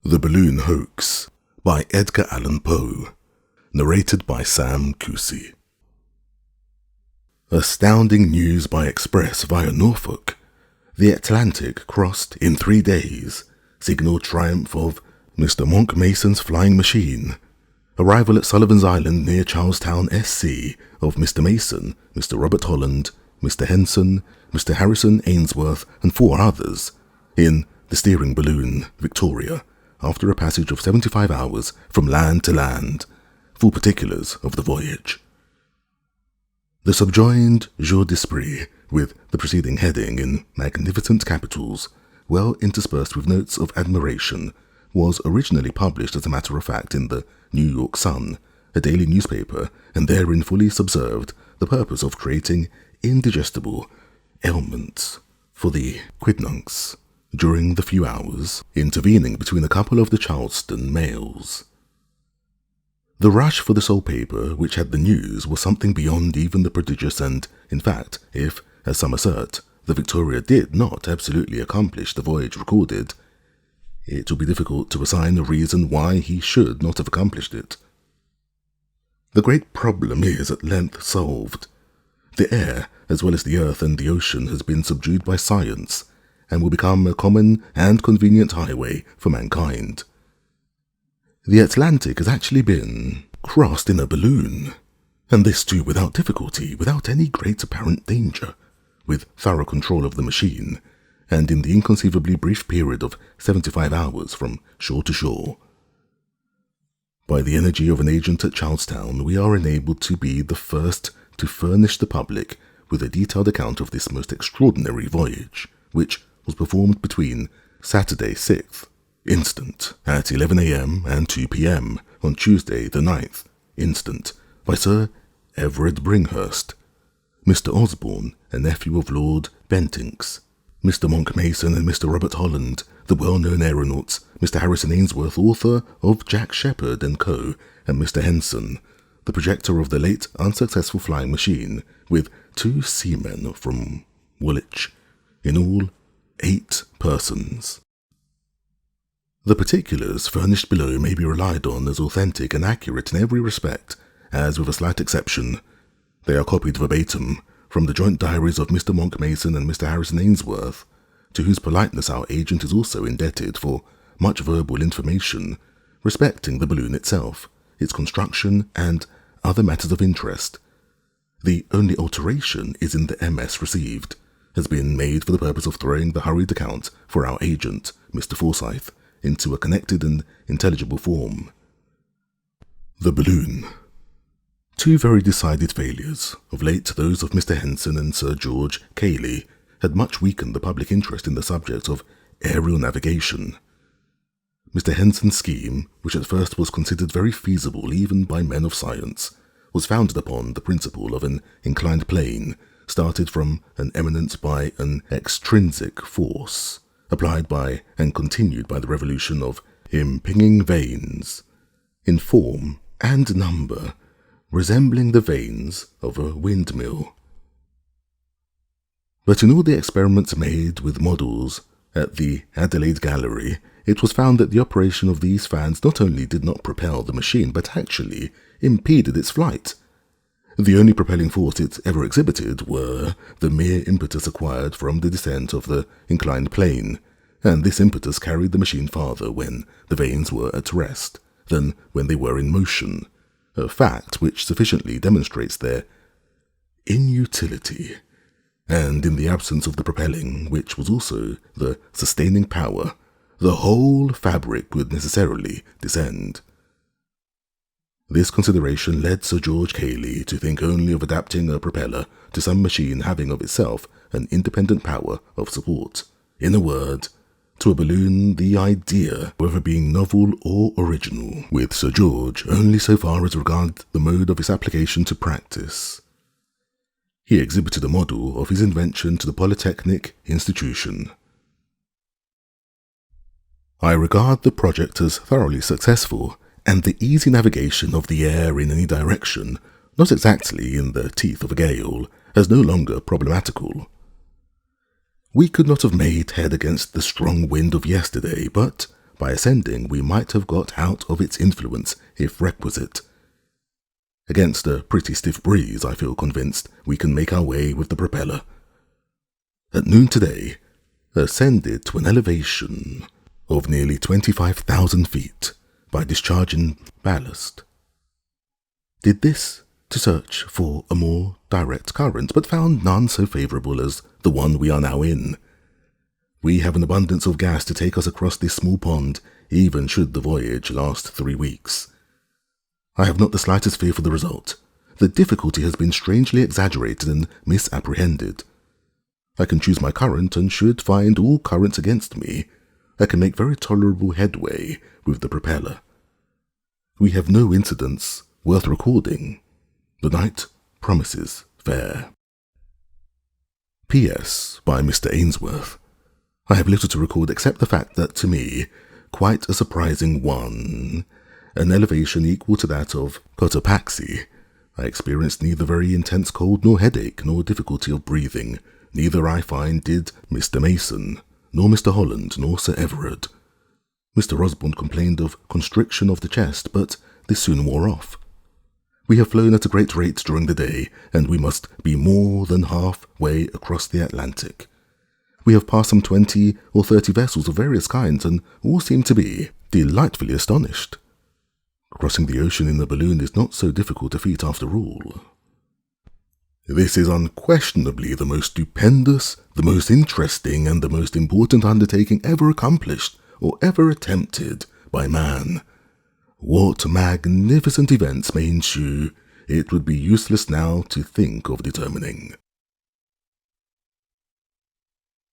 The Balloon-Hoax by Edgar Allan Poe, narrated by Sam Kusi. Astounding news by express via Norfolk. The Atlantic crossed in 3 days. Signal triumph of Mr. Monck Mason's flying machine. Arrival at Sullivan's Island near Charlestown, SC, of Mr. Mason, Mr. Robert Holland, Mr. Henson, Mr. Harrison Ainsworth, and 4 others, in the steering balloon, Victoria, after a passage of 75 hours from land to land. Full particulars of the voyage. The subjoined jour d'esprit, with the preceding heading in magnificent capitals, well interspersed with notes of admiration, was originally published as a matter of fact in the New York Sun, a daily newspaper, and therein fully subserved the purpose of creating indigestible ailments for the quidnuncs during the few hours intervening between a couple of the Charleston mails. The rush for the sole paper which had the news was something beyond even the prodigious, and, in fact, if, as some assert, the Victoria did not absolutely accomplish the voyage recorded, it will be difficult to assign a reason why he should not have accomplished it. The great problem is at length solved. The air, as well as the earth and the ocean, has been subdued by science, and will become a common and convenient highway for mankind. The Atlantic has actually been crossed in a balloon, and this too without difficulty, without any great apparent danger, with thorough control of the machine, and in the inconceivably brief period of 75 hours from shore to shore. By the energy of an agent at Charlestown, we are enabled to be the first to furnish the public with a detailed account of this most extraordinary voyage, which was performed between Saturday 6th instant at 11 a.m. and 2 p.m. on Tuesday the 9th instant by Sir Everard Bringhurst, Mr. Osborne, a nephew of Lord Bentinck's, Mr. Monck Mason and Mr. Robert Holland, the well-known aeronauts, Mr. Harrison Ainsworth, author of Jack Sheppard and Co., and Mr. Henson, the projector of the late unsuccessful flying machine, with 2 seamen from Woolwich, in all 8 persons. The particulars furnished below may be relied on as authentic and accurate in every respect, as with a slight exception, they are copied verbatim from the joint diaries of Mr. Monck Mason and Mr. Harrison Ainsworth, to whose politeness our agent is also indebted for much verbal information respecting the balloon itself, its construction, and other matters of interest. The only alteration is in the MS received, has been made for the purpose of throwing the hurried account for our agent, Mr. Forsyth, into a connected and intelligible form. The balloon. 2 very decided failures, of late those of Mr. Henson and Sir George Cayley, had much weakened the public interest in the subject of aerial navigation. Mr. Henson's scheme, which at first was considered very feasible even by men of science, was founded upon the principle of an inclined plane, started from an eminence by an extrinsic force, applied by and continued by the revolution of impinging vanes, in form and number resembling the vanes of a windmill. But in all the experiments made with models at the Adelaide Gallery, it was found that the operation of these fans not only did not propel the machine, but actually impeded its flight. The only propelling force it ever exhibited were the mere impetus acquired from the descent of the inclined plane, and this impetus carried the machine farther when the vanes were at rest than when they were in motion, a fact which sufficiently demonstrates their inutility, and in the absence of the propelling, which was also the sustaining power, the whole fabric would necessarily descend. This consideration led Sir George Cayley to think only of adapting a propeller to some machine having of itself an independent power of support. In a word, to a balloon the idea, whether being novel or original, with Sir George only so far as regards the mode of its application to practice. He exhibited a model of his invention to the Polytechnic Institution. I regard the project as thoroughly successful, and the easy navigation of the air in any direction, not exactly in the teeth of a gale, as no longer problematical. We could not have made head against the strong wind of yesterday, but by ascending we might have got out of its influence if requisite. Against a pretty stiff breeze, I feel convinced we can make our way with the propeller. At noon today, ascended to an elevation of nearly 25,000 feet by discharging ballast. Did this to search for a more direct current, but found none so favourable as the one we are now in. We have an abundance of gas to take us across this small pond, even should the voyage last 3 weeks. I have not the slightest fear for the result. The difficulty has been strangely exaggerated and misapprehended. I can choose my current, and should find all currents against me, I can make very tolerable headway with the propeller. We have no incidents worth recording. The night promises fair. P.S. by Mr. Ainsworth. I have little to record except the fact that, to me, quite a surprising one, an elevation equal to that of Cotopaxi. I experienced neither very intense cold nor headache nor difficulty of breathing. Neither, I find, did Mr. Mason, nor Mr. Holland, nor Sir Everard. Mr. Osborne complained of constriction of the chest, but this soon wore off. We have flown at a great rate during the day, and we must be more than half-way across the Atlantic. We have passed some 20 or 30 vessels of various kinds, and all seem to be delightfully astonished. Crossing the ocean in a balloon is not so difficult a feat after all. This is unquestionably the most stupendous, the most interesting, and the most important undertaking ever accomplished or ever attempted by man. What magnificent events may ensue, it would be useless now to think of determining.